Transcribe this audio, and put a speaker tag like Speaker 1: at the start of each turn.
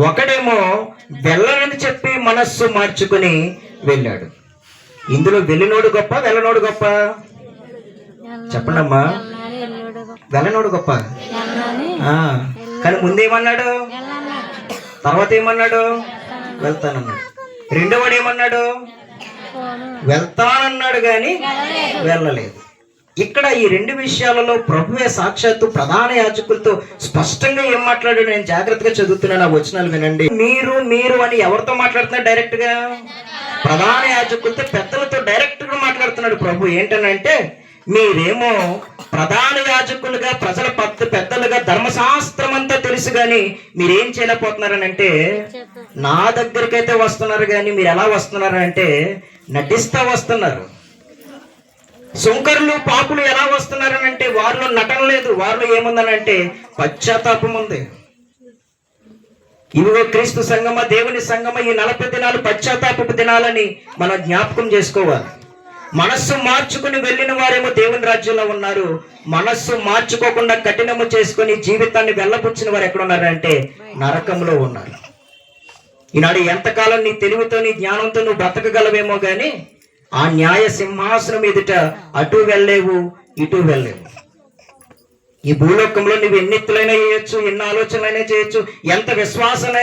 Speaker 1: ఒకడేమో వెళ్ళనని చెప్పి మనస్సు మార్చుకుని వెళ్ళాడు. ఇందులో వెళ్ళినోడు గొప్ప వెళ్ళనోడు గొప్ప? చెప్పండి అమ్మా. వెళ్ళనోడు గొప్ప. కానీ ముందేమన్నాడు? తర్వాత ఏమన్నాడు? వెళ్తానన్నాడు. రెండోవాడు ఏమన్నాడు? వెళ్తానన్నాడు కానీ వెళ్ళలేదు. ఇక్కడ ఈ రెండు విషయాలలో ప్రభువే సాక్షాత్తు ప్రధాన యాజకులతో స్పష్టంగా ఏం మాట్లాడాడు? నేను జాగ్రత్తగా చదువుతున్నాను, ఆ వచనాలు వినండి. మీరు మీరు అని ఎవరితో మాట్లాడుతున్నాడు? డైరెక్ట్ గా ప్రధాన యాజకులతో, పెద్దలతో డైరెక్ట్ గా మాట్లాడుతున్నాడు ప్రభు. ఏంటనంటే, మీరేమో ప్రధాన యాజకులుగా, ప్రజల పెద్దలుగా ధర్మశాస్త్రం అంతా తెలుసు కానీ మీరేం చేయలేకపోతున్నారని అంటే, నా దగ్గరికైతే వస్తున్నారు కానీ మీరు ఎలా వస్తున్నారంటే నటిస్తా వస్తున్నారు. సుంకరులు పాపులు ఎలా వస్తున్నారని అంటే వారిలో నటన లేదు, వారిలో ఏముందనంటే పశ్చాత్తాపం ఉంది. ఇవిగో క్రీస్తు సంగమ, దేవుని సంగమ, ఈ 40 దినాలు పశ్చాత్తాపపు దినాలని మనం జ్ఞాపకం చేసుకోవాలి. మనస్సు మార్చుకుని వెళ్ళిన వారేమో దేవుని రాజ్యంలో ఉన్నారు. మనస్సు మార్చుకోకుండా కఠినము చేసుకుని జీవితాన్ని వెళ్ళపుచ్చిన వారు ఎక్కడ ఉన్నారంటే నరకంలో ఉన్నారు. ఈనాడు ఎంతకాలం నీ తెలివితో నీ జ్ఞానంతో నువ్వు బ్రతకగలవేమో గాని ఆ న్యాయ సింహాసనం ఎదుట అటు వెళ్ళలేవు, ఇటు వెళ్ళలేవు. ఈ భూలోకంలో నువ్వు ఎన్ని ఎత్తులైనా చేయొచ్చు, ఎన్ని ఆలోచనలైనా చేయొచ్చు, ఎంత విశ్వాసమైనా